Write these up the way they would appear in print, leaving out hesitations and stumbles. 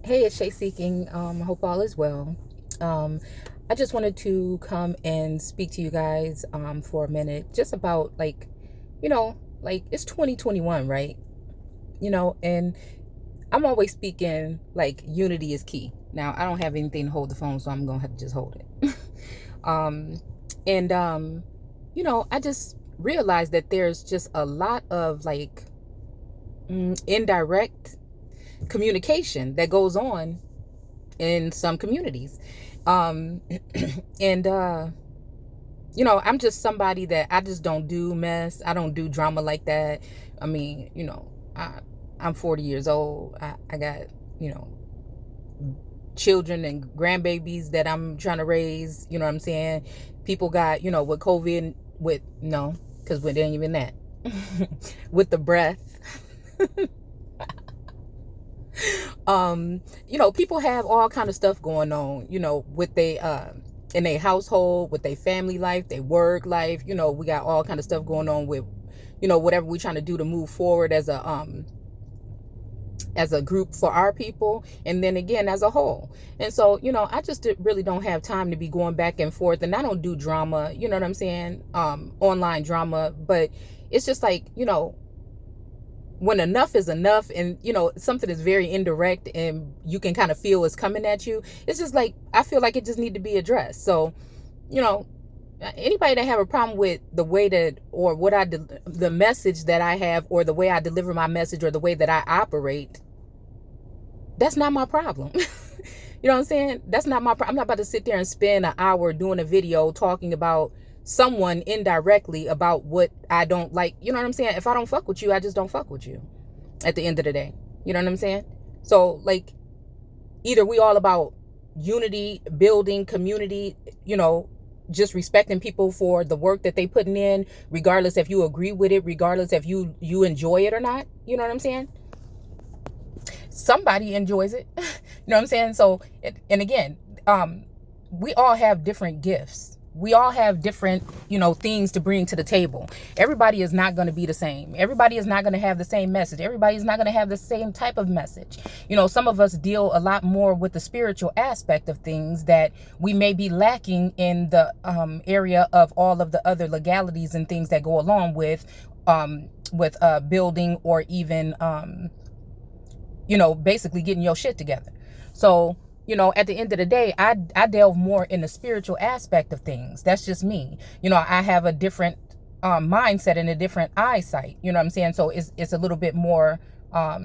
Hey, it's Shay Seeking. I hope all is well. Um, I just wanted to come and speak to you guys for a minute, just about like it's 2021, right? And I'm always speaking like unity is key. Now, I don't have anything to hold the phone, so I'm gonna have to just hold it. um, and I just realized that there's just a lot of indirect communication that goes on in some communities. Um, and I'm just somebody that I just don't do mess. I don't do drama like that. I mean, I'm 40 years old. I got, you know, children and grandbabies that I'm trying to raise. You know what I'm saying? People got, with COVID, with, no, because it ain't even that. With the breath. People have all kind of stuff going on, with they in their household, with their family life, their work life. We got all kind of stuff going on with, whatever we're trying to do to move forward as a group for our people, and then again as a whole. And so, I just really don't have time to be going back and forth, and I don't do drama, you know what I'm saying, online drama. But it's just like, when enough is enough, and something is very indirect and you can kind of feel it's coming at you, it's just like, I feel like it just need to be addressed. So, you know anybody that have a problem with the way that, or what the message that I have, or the way I deliver my message, or the way that I operate, that's not my problem. You know what I'm saying? That's not my problem. I'm not about to sit there and spend an hour doing a video talking about someone indirectly about what I don't like. You know what I'm saying? If I don't fuck with you, I just don't fuck with you at the end of the day. You know what I'm saying? So, like, either we all about unity, building community, just respecting people for the work that they putting in, regardless if you agree with it, regardless if you enjoy it or not. You know what I'm saying? Somebody enjoys it. You know what I'm saying? So, and again, we all have different gifts. We all have different, things to bring to the table. Everybody is not going to be the same. Everybody is not going to have the same message. Everybody is not going to have the same type of message. Some of us deal a lot more with the spiritual aspect of things that we may be lacking in the area of all of the other legalities and things that go along with building, or even basically getting your shit together. So, at the end of the day, I delve more in the spiritual aspect of things. That's just me. I have a different mindset and a different eyesight. You know what I'm saying? So it's a little bit more, I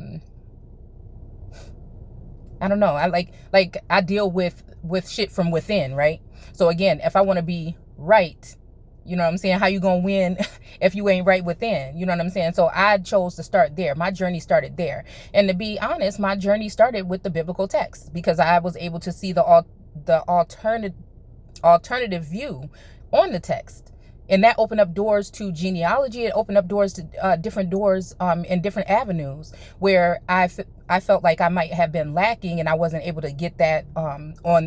don't know. I like I deal with shit from within, right? So again, if I want to be right, you know what I'm saying? How you gonna win if you ain't right within? You know what I'm saying? So I chose to start there. My journey started there. And to be honest, my journey started with the biblical text, because I was able to see the alternative view on the text. And that opened up doors to genealogy. It opened up doors to different doors in different avenues where I felt like I might have been lacking, and I wasn't able to get that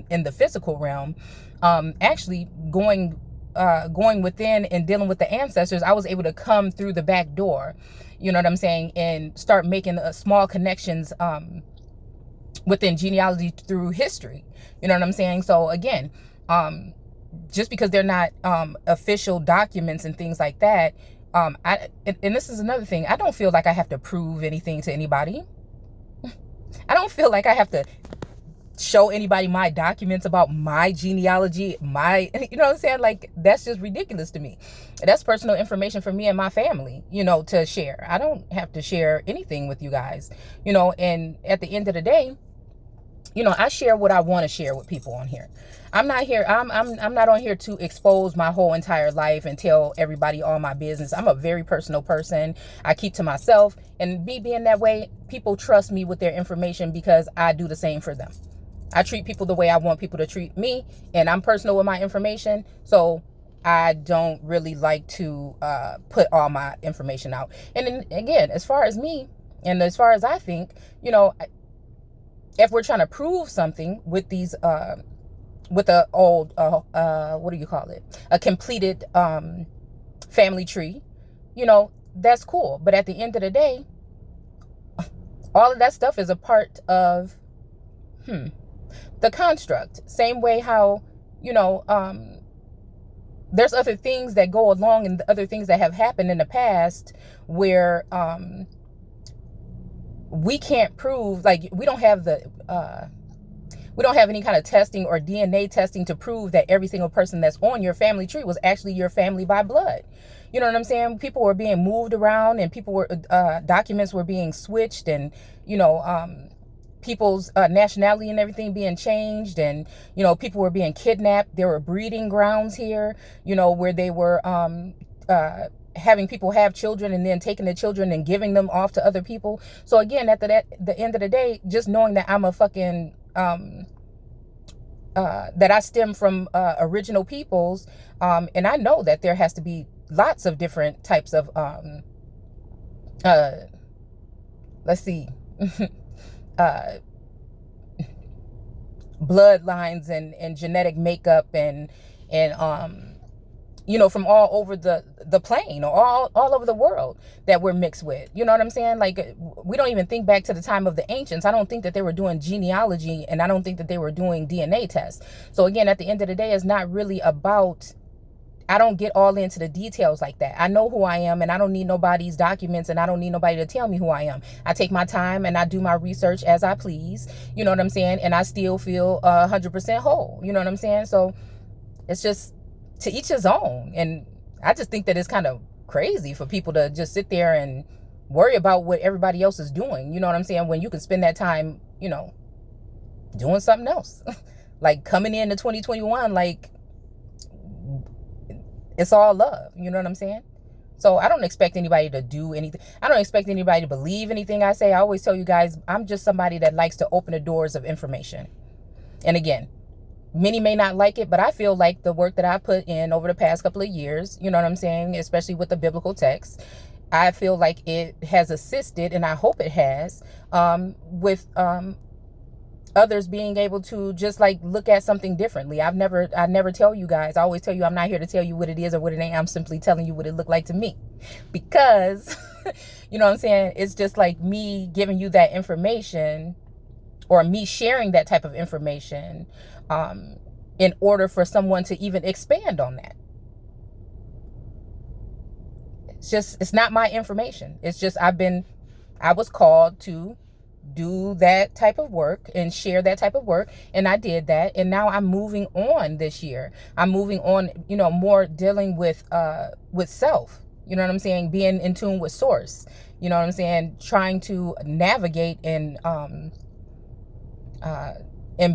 in the physical realm. Actually going within and dealing with the ancestors, I was able to come through the back door, you know what I'm saying, and start making small connections within genealogy through history. You know what I'm saying? So again, just because they're not official documents and things like that, and this is another thing, I don't feel like I have to prove anything to anybody. I don't feel like I have to show anybody my documents about my genealogy, you know what I'm saying? Like, that's just ridiculous to me. That's personal information for me and my family, to share. I don't have to share anything with you guys, and at the end of the day, I share what I want to share with people on here. I'm not on here to expose my whole entire life and tell everybody all my business. I'm a very personal person. I keep to myself, and me being that way, people trust me with their information because I do the same for them. I treat people the way I want people to treat me, and I'm personal with my information. So I don't really like to put all my information out. And then again, as far as me and as far as I think, if we're trying to prove something with these, with a old, what do you call it? A completed family tree, that's cool. But at the end of the day, all of that stuff is a part of The construct, same way how, you know, there's other things that go along and other things that have happened in the past where we can't prove, like we don't have any kind of testing or DNA testing to prove that every single person that's on your family tree was actually your family by blood. You know what I'm saying? People were being moved around, and documents were being switched, and, you know, people's nationality and everything being changed, and, you know, people were being kidnapped. There were breeding grounds here, you know, where they were having people have children and then taking the children and giving them off to other people. So again, at the end of the day, just knowing that I'm a fucking that I stem from original peoples, and I know that there has to be lots of different types of let's see bloodlines and genetic makeup and you know, from all over the plane, or all over the world that we're mixed with. You know what I'm saying? Like, we don't even think back to the time of the ancients. I don't think that they were doing genealogy, and I don't think that they were doing DNA tests. So again, at the end of the day, it's not really about, I don't get all into the details like that. I know who I am, and I don't need nobody's documents, and I don't need nobody to tell me who I am. I take my time and I do my research as I please. You know what I'm saying? And I still feel 100% whole. You know what I'm saying? So it's just, to each his own. And I just think that it's kind of crazy for people to just sit there and worry about what everybody else is doing. You know what I'm saying? When you can spend that time, you know, doing something else. Like coming into 2021, like it's all love. You know what I'm saying? So I don't expect anybody to do anything. I don't expect anybody to believe anything I say. I always tell you guys, I'm just somebody that likes to open the doors of information. And again, many may not like it, but I feel like the work that I put in over the past couple of years, you know what I'm saying, especially with the biblical text, I feel like it has assisted, and I hope it has, with others being able to just like look at something differently. I never tell you guys. I always tell you I'm not here to tell you what it is or what it ain't. I'm simply telling you what it looked like to me, because you know what I'm saying, it's just like me giving you that information, or me sharing that type of information, in order for someone to even expand on that. It's not my information. It's just I was called to do that type of work and share that type of work, and I did that, and now I'm moving on this year. I'm moving on, you know, more dealing with self. You know what I'm saying? Being in tune with source. You know what I'm saying? Trying to navigate and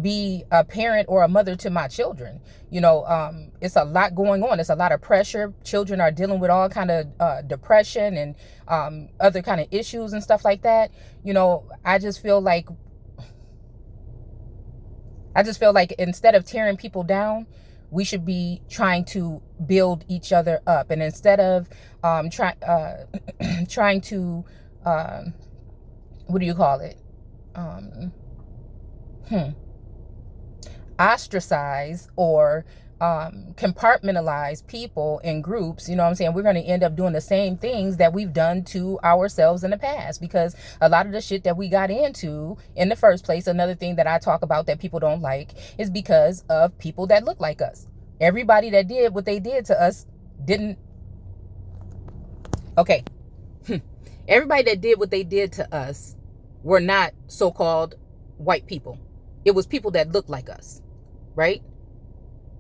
be a parent or a mother to my children. You know, it's a lot going on. It's a lot of pressure. Children are dealing with all kind of depression and other kind of issues and stuff like that. You know, I just feel like instead of tearing people down, we should be trying to build each other up. And instead of trying to what do you call it? Ostracize or compartmentalize people in groups, you know what I'm saying, we're going to end up doing the same things that we've done to ourselves in the past, because a lot of the shit that we got into in the first place, another thing that I talk about that people don't like, is because of people that look like us. Everybody that did what they did to us didn't. Okay. Everybody that did what they did to us were not so-called white people. It was people that looked like us, right?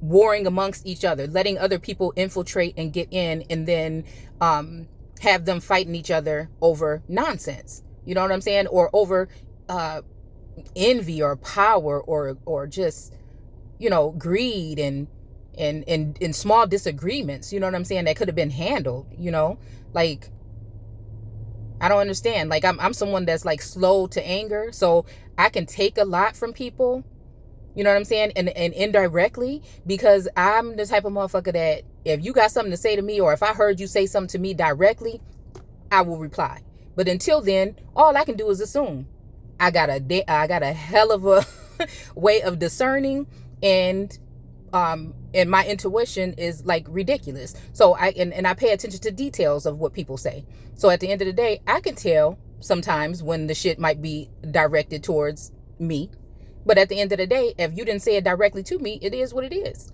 Warring amongst each other, letting other people infiltrate and get in, and then have them fighting each other over nonsense. You know what I'm saying? Or over envy or power or just, you know, greed and small disagreements. You know what I'm saying? That could have been handled. You know, like, I don't understand. Like, I'm someone that's like slow to anger, so I can take a lot from people. You know what I'm saying? And indirectly, because I'm the type of motherfucker that if you got something to say to me, or if I heard you say something to me directly, I will reply. But until then, all I can do is assume. I got a hell of a way of discerning, and my intuition is like ridiculous. So I pay attention to details of what people say. So at the end of the day, I can tell sometimes when the shit might be directed towards me, But at the end of the day, if you didn't say it directly to me, it is what it is.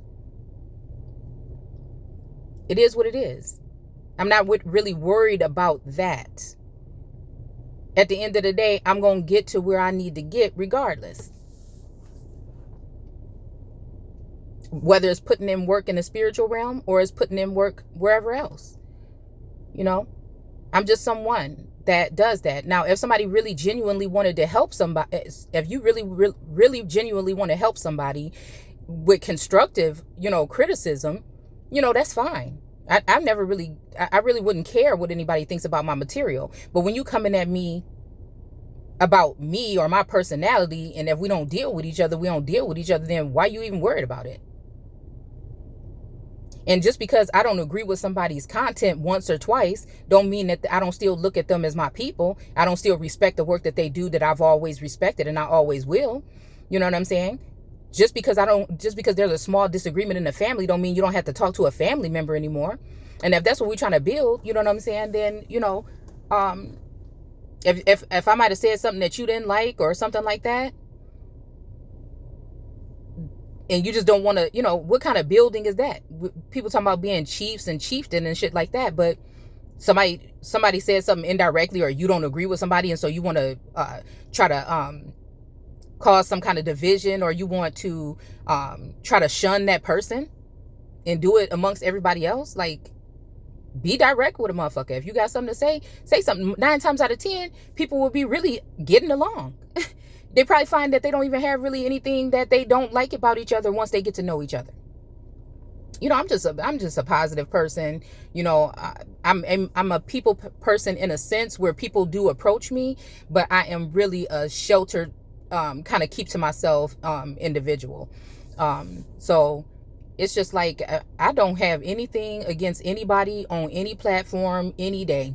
It is what it is. I'm not really worried about that. At the end of the day, I'm going to get to where I need to get regardless. Whether it's putting in work in the spiritual realm or it's putting in work wherever else. You know, I'm just someone that does that. Now, if somebody really genuinely wanted to help somebody, if you really genuinely want to help somebody with constructive, criticism, that's fine. I really wouldn't care what anybody thinks about my material. But when you coming at me about me or my personality, and if we don't deal with each other, then why are you even worried about it? And just because I don't agree with somebody's content once or twice, don't mean that I don't still look at them as my people. I don't still respect the work that they do that I've always respected and I always will. You know what I'm saying? Just because there's a small disagreement in the family don't mean you don't have to talk to a family member anymore. And if that's what we're trying to build, you know what I'm saying, then, if I might have said something that you didn't like or something like that, and you just don't want to, what kind of building is that? People talking about being chiefs and chieftain and shit like that, but somebody said something indirectly, or you don't agree with somebody, and so you want to try to cause some kind of division, or you want to try to shun that person and do it amongst everybody else. Like, be direct with a motherfucker. If you got something to say something. 9 times out of 10, people will be really getting along. They probably find that they don't even have really anything that they don't like about each other once they get to know each other. I'm just a positive person. I'm a people person in a sense where people do approach me, but I am really a sheltered, kind of keep to myself individual. So it's just like, I don't have anything against anybody on any platform any day.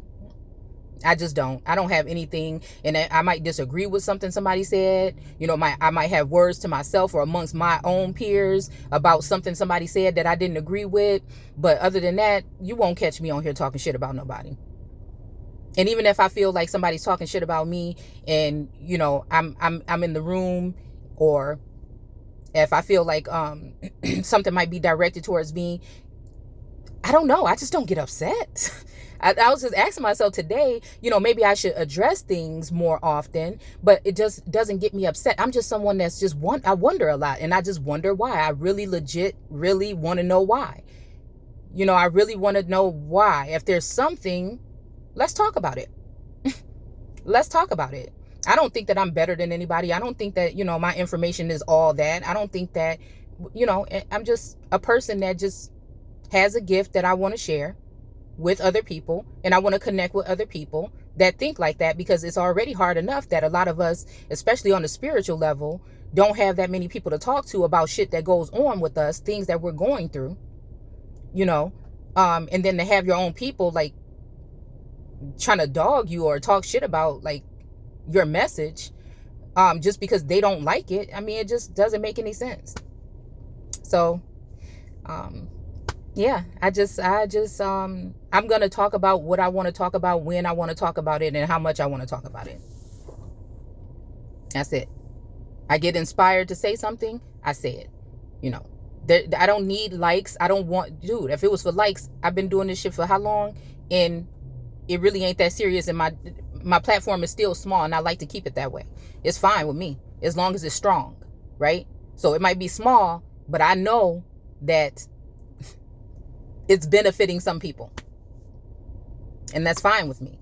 I just don't. I don't have anything, and I might disagree with something somebody said. I might have words to myself or amongst my own peers about something somebody said that I didn't agree with. But other than that, you won't catch me on here talking shit about nobody. And even if I feel like somebody's talking shit about me, and I'm in the room, or if I feel like something might be directed towards me, I don't know. I just don't get upset. I was just asking myself today, maybe I should address things more often, but it just doesn't get me upset. I'm just someone that's just I wonder a lot, and I just wonder why. I really want to know why. I really want to know why. If there's something, let's talk about it. Let's talk about it. I don't think that I'm better than anybody. I don't think that, my information is all that. I don't think that, I'm just a person that just has a gift that I want to share with other people, and I want to connect with other people that think like that, because it's already hard enough that a lot of us, especially on the spiritual level, don't have that many people to talk to about shit that goes on with us, things that we're going through, and then to have your own people like trying to dog you or talk shit about like your message just because they don't like it. I mean, it just doesn't make any sense. So yeah, I'm going to talk about what I want to talk about, when I want to talk about it, and how much I want to talk about it. That's it. I get inspired to say something, I say it. I don't need likes. Dude, if it was for likes, I've been doing this shit for how long? And it really ain't that serious. And my platform is still small, and I like to keep it that way. It's fine with me, as long as it's strong, right? So it might be small, but I know that it's benefiting some people, and that's fine with me.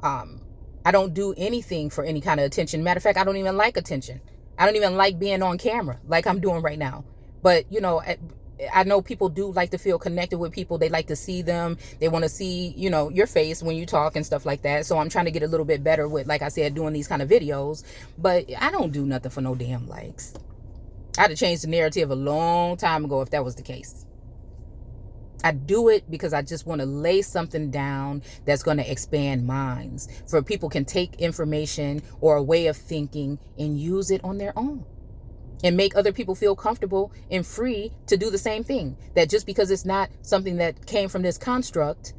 I don't do anything for any kind of attention. Matter of fact, I don't even like attention. I don't even like being on camera like I'm doing right now. But I know people do like to feel connected with people. They like to see them. They want to see, your face when you talk and stuff like that. So I'm trying to get a little bit better with, like I said, doing these kind of videos. But I don't do nothing for no damn likes. I'd have changed the narrative a long time ago if that was the case. I do it because I just want to lay something down that's going to expand minds, for people can take information or a way of thinking and use it on their own, and make other people feel comfortable and free to do the same thing. That just because it's not something that came from this construct,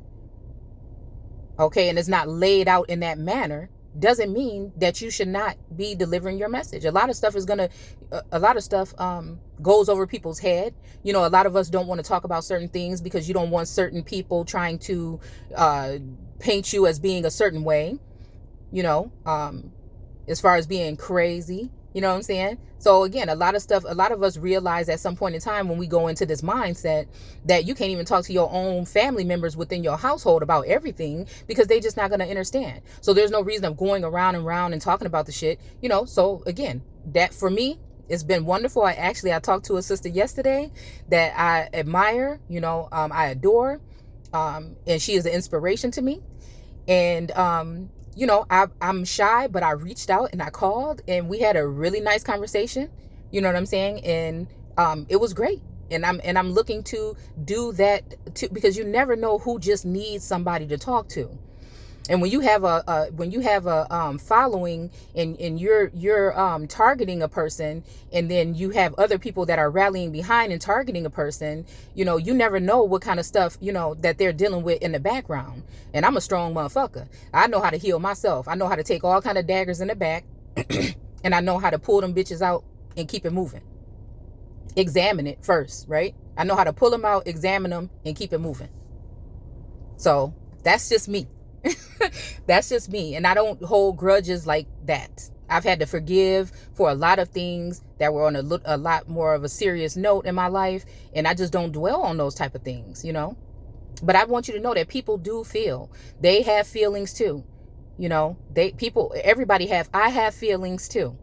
okay, and it's not laid out in that manner, doesn't mean that you should not be delivering your message. A lot of stuff goes over people's head. You know, a lot of us don't want to talk about certain things because you don't want certain people trying to paint you as being a certain way, you know, as far as being crazy. You know what I'm saying? So again, a lot of us realize at some point in time when we go into this mindset that you can't even talk to your own family members within your household about everything because they just not going to understand. So there's no reason of going around and around and talking about the shit, you know? So again, that for me, it's been wonderful. I talked to a sister yesterday that I admire, you know, I adore, and she is an inspiration to me. And, you know, I'm shy, but I reached out and I called and we had a really nice conversation. You know what I'm saying? And it was great. And I'm looking to do that too, because you never know who just needs somebody to talk to. And when you have a following and you're targeting a person, and then you have other people that are rallying behind and targeting a person, you know, you never know what kind of stuff, you know, that they're dealing with in the background. And I'm a strong motherfucker. I know how to heal myself. I know how to take all kind of daggers in the back and I know how to pull them bitches out and keep it moving. Examine it first, right? I know how to pull them out, examine them, and keep it moving. So that's just me. That's just me. And I don't hold grudges like that. I've had to forgive for a lot of things that were on a lot more of a serious note in my life. And I just don't dwell on those type of things, you know. But I want you to know that people do feel. They have feelings too. You know, I have feelings too.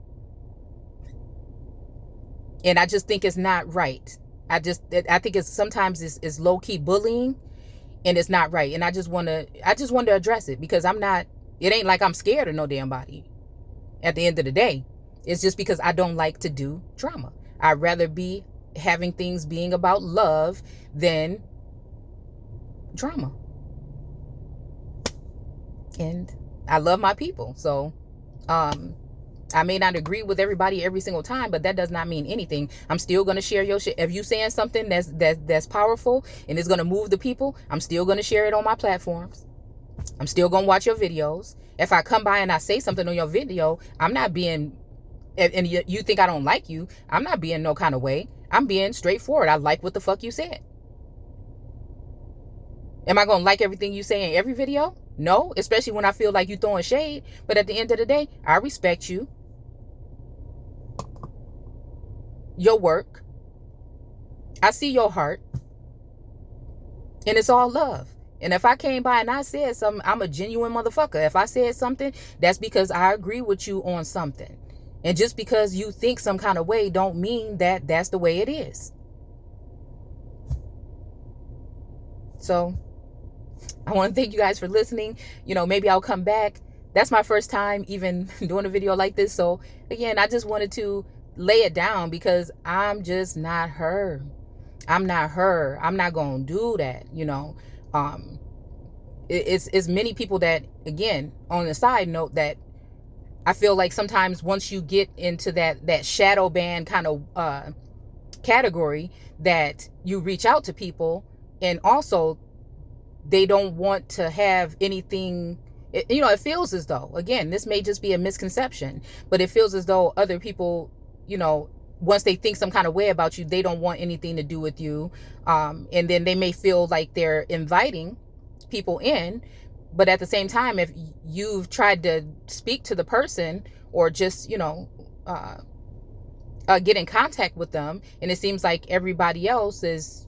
And I just think it's not right. I think it's sometimes it's low key bullying. And it's not right. And I just want to address it because it ain't like I'm scared of no damn body. At the end of the day, it's just because I don't like to do drama. I'd rather be having things being about love than drama. And I love my people. So, I may not agree with everybody every single time, but that does not mean anything. I'm still going to share your shit. If you saying something that's powerful and is going to move the people, I'm still going to share it on my platforms. I'm still going to watch your videos. If I come by and I say something on your video, I'm not being, and you think I don't like you, I'm not being no kind of way. I'm being straightforward. I like what the fuck you said. Am I going to like everything you say in every video? No, especially when I feel like you throwing shade. But at the end of the day, I respect you. Your work. I see your heart. And it's all love. And if I came by and I said something, I'm a genuine motherfucker. If I said something, that's because I agree with you on something. And just because you think some kind of way don't mean that that's the way it is. So I want to thank you guys for listening. You know, maybe I'll come back. That's my first time even doing a video like this. So again, I just wanted to lay it down because I'm just not her. I'm not her. I'm not going to do that. You know, it's many people that, again, on the side note, that I feel like sometimes once you get into that shadow band kind of category, that you reach out to people and also they don't want to have anything. You know, it feels as though, again, this may just be a misconception, but it feels as though other people, you know, once they think some kind of way about you, they don't want anything to do with you. And then they may feel like they're inviting people in. But at the same time, if you've tried to speak to the person or just, you know, get in contact with them, and it seems like everybody else is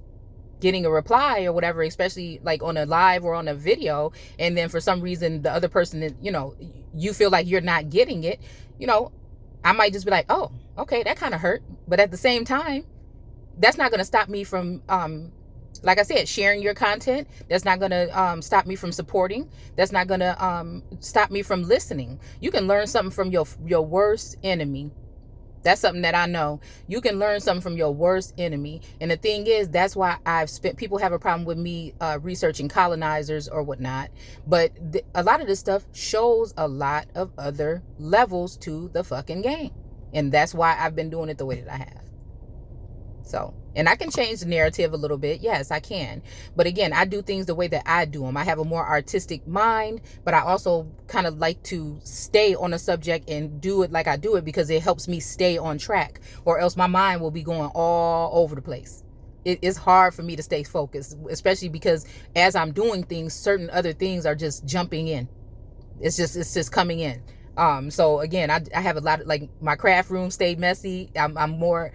getting a reply or whatever, especially like on a live or on a video, and then for some reason the other person, you know, you feel like you're not getting it, you know, I might just be like, oh, okay, that kind of hurt. But at the same time, that's not going to stop me from, like I said, sharing your content. That's not going to stop me from supporting. That's not going to stop me from listening. You can learn something from your worst enemy. That's something that I know. You can learn something from your worst enemy. And the thing is, that's why people have a problem with me researching colonizers or whatnot. But a lot of this stuff shows a lot of other levels to the fucking game. And that's why I've been doing it the way that I have. So, and I can change the narrative a little bit. Yes, I can. But again, I do things the way that I do them. I have a more artistic mind, but I also kind of like to stay on a subject and do it like I do it because it helps me stay on track, or else my mind will be going all over the place. It is hard for me to stay focused, especially because as I'm doing things, certain other things are just jumping in. It's just coming in. So again, I have a lot of, like, my craft room stayed messy. I'm more,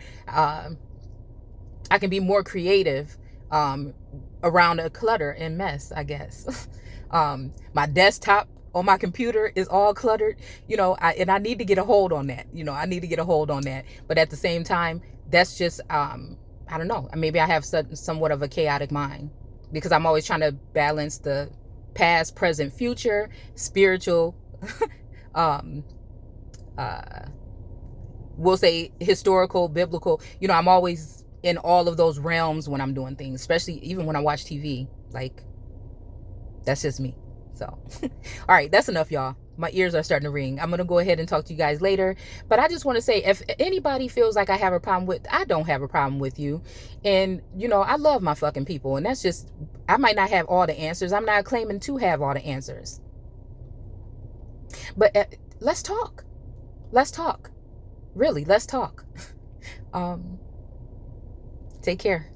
I can be more creative around a clutter and mess, I guess. My desktop on my computer is all cluttered, and I need to get a hold on that. I need to get a hold on that. But at the same time, that's just, I don't know. Maybe I have somewhat of a chaotic mind because I'm always trying to balance the past, present, future, spiritual, um, we'll say historical, biblical. I'm always in all of those realms when I'm doing things, especially even when I watch TV. Like, that's just me. So, all right, that's enough, y'all. My ears are starting to ring. I'm going to go ahead and talk to you guys later. But I just want to say, if anybody feels like I have a problem with, I don't have a problem with you. And, I love my fucking people. And that's just, I might not have all the answers. I'm not claiming to have all the answers. But let's talk. Let's talk. Really, let's talk. Take care.